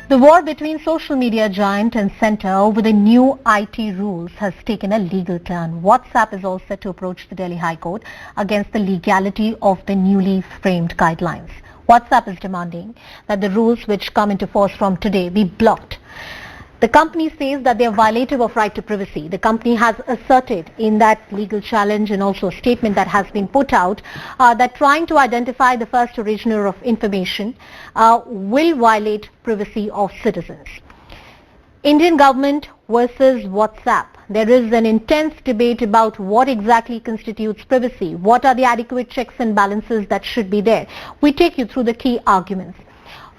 The war between social media giant and centre over the new IT rules has taken a legal turn. WhatsApp is all set to approach the Delhi High Court against the legality of the newly framed guidelines. WhatsApp is demanding that the rules which come into force from today be blocked. The company says that they are violative of right to privacy. The company has asserted in that legal challenge and also a statement that has been put out that trying to identify the first originator of information will violate privacy of citizens. Indian government versus WhatsApp. There is an intense debate about what exactly constitutes privacy. What are the adequate checks and balances that should be there? We take you through the key arguments.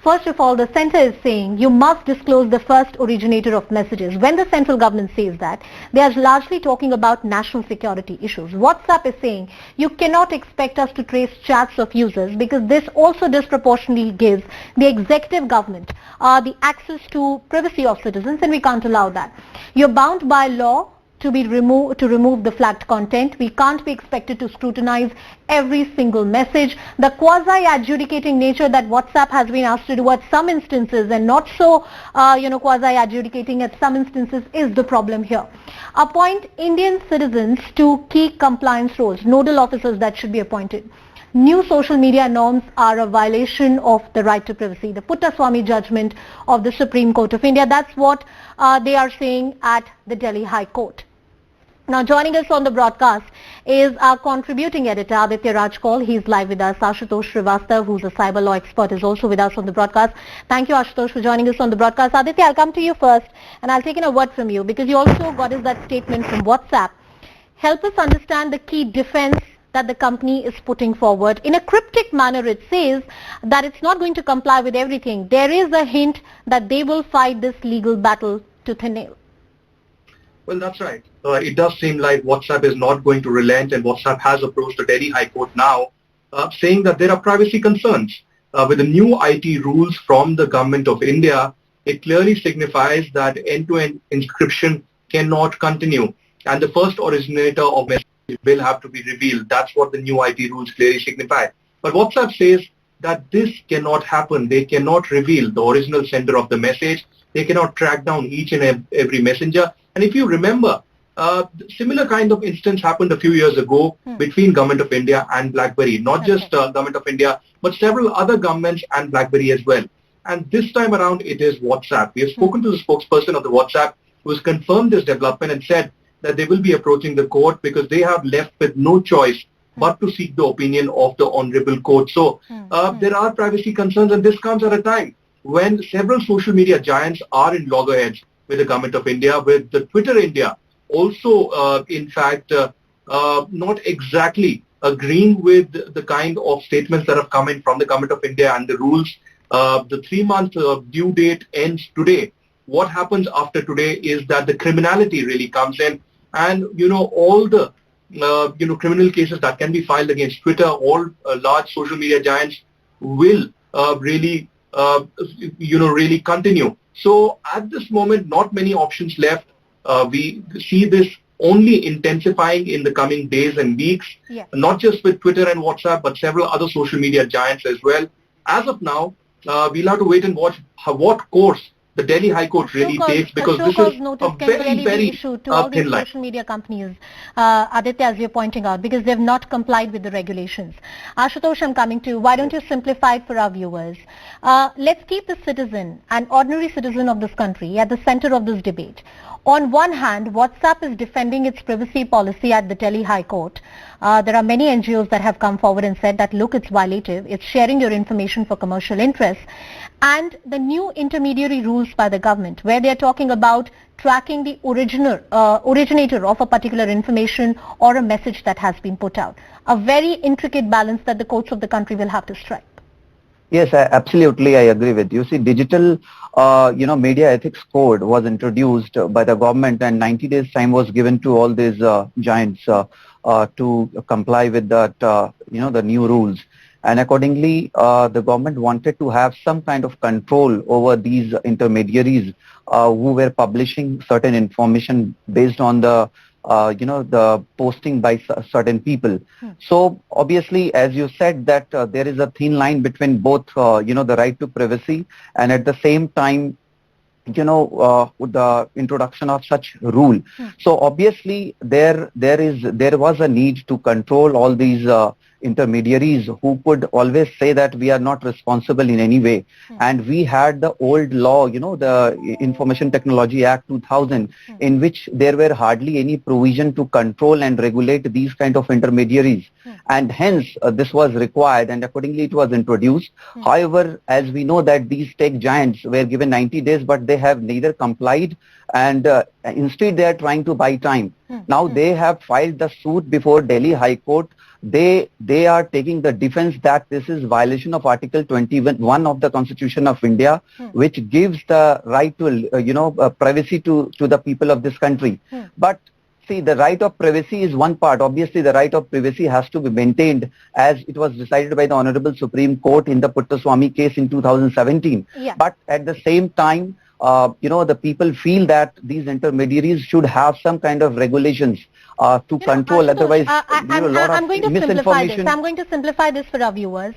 First of all, the centre is saying you must disclose the first originator of messages. When the central government says that, they are largely talking about national security issues. WhatsApp is saying you cannot expect us to trace chats of users because this also disproportionately gives the executive government the access to privacy of citizens, and we can't allow that. You're bound by law to remove the flagged content. We can't be expected to scrutinize every single message. The quasi-adjudicating nature that WhatsApp has been asked to do at some instances and not so quasi-adjudicating at some instances is the problem here. Appoint Indian citizens to key compliance roles, nodal officers that should be appointed. New social media norms are a violation of the right to privacy. The Puttaswamy judgment of the Supreme Court of India, that's what they are saying at the Delhi High Court. Now joining us on the broadcast is our contributing editor Aditya Rajkol. He's live with us. Ashutosh Srivastav, who's a cyber law expert, is also with us on the broadcast. Thank you, Ashutosh, for joining us on the broadcast. Aditya, I'll come to you first and I'll take in a word from you because you also got us that statement from WhatsApp. Help us understand the key defense that the company is putting forward. In a cryptic manner, it says that it's not going to comply with everything. There is a hint that they will fight this legal battle tooth and nail. Well, that's right. It does seem like WhatsApp is not going to relent, and WhatsApp has approached the Delhi High Court now, saying that there are privacy concerns. With the new IT rules from the Government of India, it clearly signifies that end-to-end encryption cannot continue, and the first originator of message will have to be revealed. That's what the new IT rules clearly signify. But WhatsApp says that this cannot happen. They cannot reveal the original sender of the message. They cannot track down each and every messenger. And if you remember, similar kind of instance happened a few years ago between Government of India and BlackBerry. Not just Government of India, but several other governments and BlackBerry as well. And this time around, it is WhatsApp. We have spoken to the spokesperson of the WhatsApp who has confirmed this development and said that they will be approaching the court because they have left with no choice but to seek the opinion of the Honorable Court. So there are privacy concerns, and this comes at a time when several social media giants are in loggerheads with the Government of India, with the Twitter India also, in fact, not exactly agreeing with the kind of statements that have come in from the Government of India and the rules. The 3-month due date ends today. What happens after today is that the criminality really comes in, and all the criminal cases that can be filed against Twitter, all large social media giants will really continue. So at this moment, not many options left. We see this only intensifying in the coming days and weeks, not just with Twitter and WhatsApp, but several other social media giants as well. As of now, we'll have to wait and watch what course the Delhi High Court really takes, because this is a very, very to all these thin line. social media companies, Aditya, as you're pointing out, because they've not complied with the regulations. Ashutosh, I'm coming to you. Why don't you simplify it for our viewers? Let's keep the citizen, an ordinary citizen of this country, at the center of this debate. On one hand, WhatsApp is defending its privacy policy at the Delhi High Court. There are many NGOs that have come forward and said that, look, it's violative. It's sharing your information for commercial interests. And the new intermediary rules by the government, where they are talking about tracking the originator of a particular information or a message that has been put out. A very intricate balance that the courts of the country will have to strike. Yes, absolutely, I agree with you. See, digital, media ethics code was introduced by the government, and 90 days time was given to all these giants to comply with that, the new rules. And accordingly, the government wanted to have some kind of control over these intermediaries who were publishing certain information based on the the posting by certain people. So obviously, as you said, that there is a thin line between both, the right to privacy and at the same time, with the introduction of such rule. So obviously there was a need to control all these intermediaries who could always say that we are not responsible in any way. And we had the old law, the Information Technology Act 2000, in which there were hardly any provision to control and regulate these kind of intermediaries. And hence this was required, and accordingly it was introduced. However, as we know that these tech giants were given 90 days, but they have neither complied, and instead they are trying to buy time. Now they have filed the suit before Delhi High Court. They are taking the defense that this is violation of Article 21 of the Constitution of India, which gives the right to privacy to the people of this country. But see, the right of privacy is one part. Obviously, the right of privacy has to be maintained, as it was decided by the Honorable Supreme Court in the Puttaswamy case in 2017. But at the same time, the people feel that these intermediaries should have some kind of regulations to control. Otherwise, I'm going to simplify this. I'm going to simplify this for our viewers.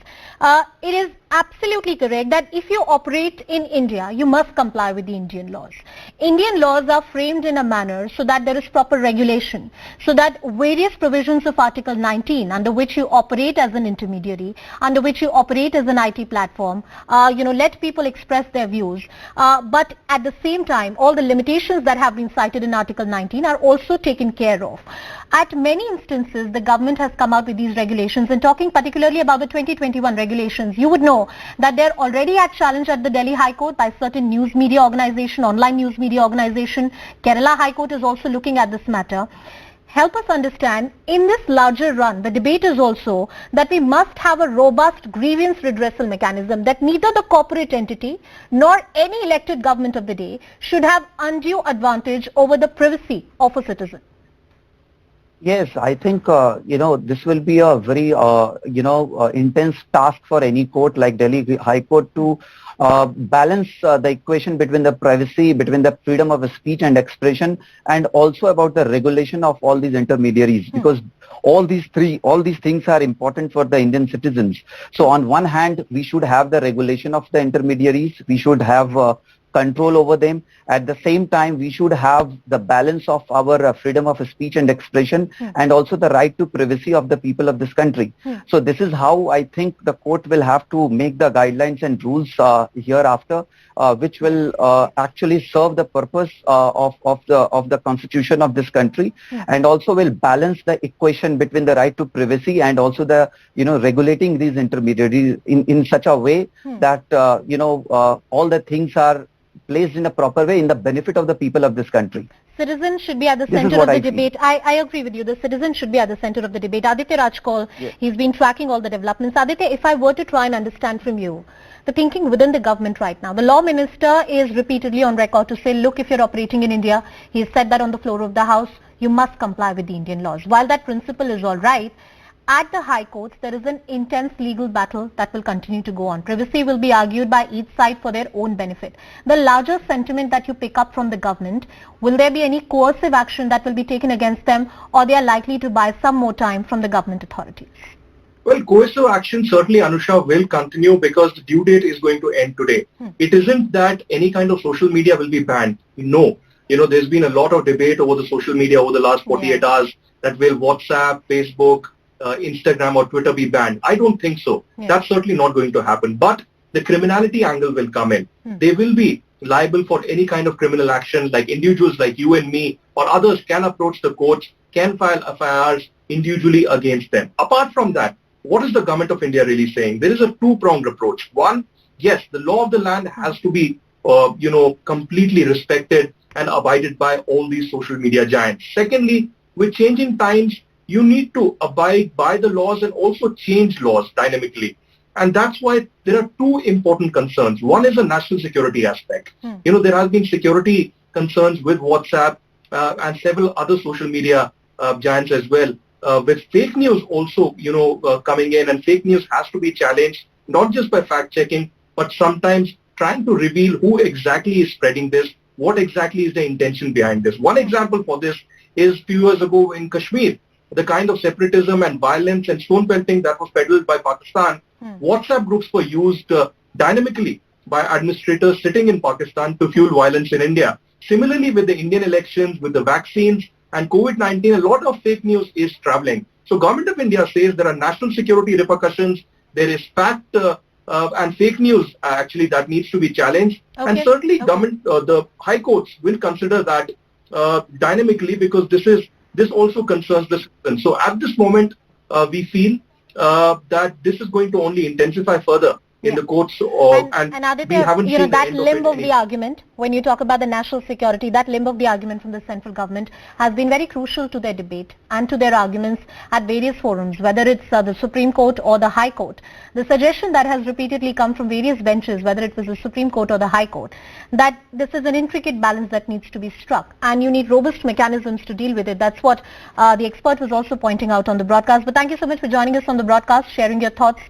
It is absolutely correct that if you operate in India, you must comply with the Indian laws. Indian laws are framed in a manner so that there is proper regulation, so that various provisions of Article 19, under which you operate as an intermediary, under which you operate as an IT platform, let people express their views. But at the same time, all the limitations that have been cited in Article 19 are also taken care of. At many instances, the government has come out with these regulations, and talking particularly about the 2021 regulations, you would know that they're already at challenge at the Delhi High Court by certain news media organization, online news media organization. Kerala High Court is also looking at this matter. Help us understand, in this larger run, the debate is also that we must have a robust grievance redressal mechanism, that neither the corporate entity nor any elected government of the day should have undue advantage over the privacy of a citizen. Yes, I think, this will be a very, intense task for any court like Delhi High Court to balance the equation between the privacy, between the freedom of speech and expression, and also about the regulation of all these intermediaries, because all these things are important for the Indian citizens. So on one hand, we should have the regulation of the intermediaries, we should have control over them. At the same time, we should have the balance of our freedom of speech and expression, and also the right to privacy of the people of this country. So this is how I think the court will have to make the guidelines and rules hereafter, which will actually serve the purpose of the constitution of this country, and also will balance the equation between the right to privacy and also the regulating these intermediaries in such a way that all the things are placed in a proper way in the benefit of the people of this country. Citizens should be at the center of the debate. I agree with you. The citizens should be at the center of the debate. Aditya Rajkol, he's been tracking all the developments. Aditya, if I were to try and understand from you, the thinking within the government right now, the law minister is repeatedly on record to say, look, if you're operating in India, he said that on the floor of the House, you must comply with the Indian laws. While that principle is all right, at the High Courts, there is an intense legal battle that will continue to go on. Privacy will be argued by each side for their own benefit. The larger sentiment that you pick up from the government, will there be any coercive action that will be taken against them, or they are likely to buy some more time from the government authorities? Well, coercive action certainly, Anusha, will continue because the due date is going to end today. It isn't that any kind of social media will be banned. No. There's been a lot of debate over the social media over the last 48 hours that will WhatsApp, Facebook, Instagram or Twitter be banned. I don't think so. That's certainly not going to happen. But the criminality angle will come in. They will be liable for any kind of criminal action, like individuals like you and me or others can approach the courts, can file FIRs individually against them. Apart from that, what is the government of India really saying? There is a two-pronged approach. One, yes, the law of the land has to be, completely respected and abided by all these social media giants. Secondly, with changing times, you need to abide by the laws and also change laws dynamically. And that's why there are two important concerns. One is a national security aspect. There has been security concerns with WhatsApp and several other social media giants as well, with fake news also, coming in, and fake news has to be challenged, not just by fact checking, but sometimes trying to reveal who exactly is spreading this, what exactly is the intention behind this. One example for this is few years ago in Kashmir, the kind of separatism and violence and stone pelting that was peddled by Pakistan. WhatsApp groups were used dynamically by administrators sitting in Pakistan to fuel violence in India. Similarly, with the Indian elections, with the vaccines and COVID-19, a lot of fake news is traveling. So Government of India says there are national security repercussions. There is fact and fake news actually that needs to be challenged. Okay. And certainly the high courts will consider that dynamically, because this also concerns the citizens. So at this moment, we feel that this is going to only intensify further in the courts, and Aditya, we haven't seen that the end limb of the argument, when you talk about the national security, that limb of the argument from the central government has been very crucial to their debate and to their arguments at various forums, whether it's the Supreme Court or the High Court. The suggestion that has repeatedly come from various benches, whether it was the Supreme Court or the High Court, that this is an intricate balance that needs to be struck and you need robust mechanisms to deal with it. That's what the expert was also pointing out on the broadcast. But thank you so much for joining us on the broadcast, sharing your thoughts.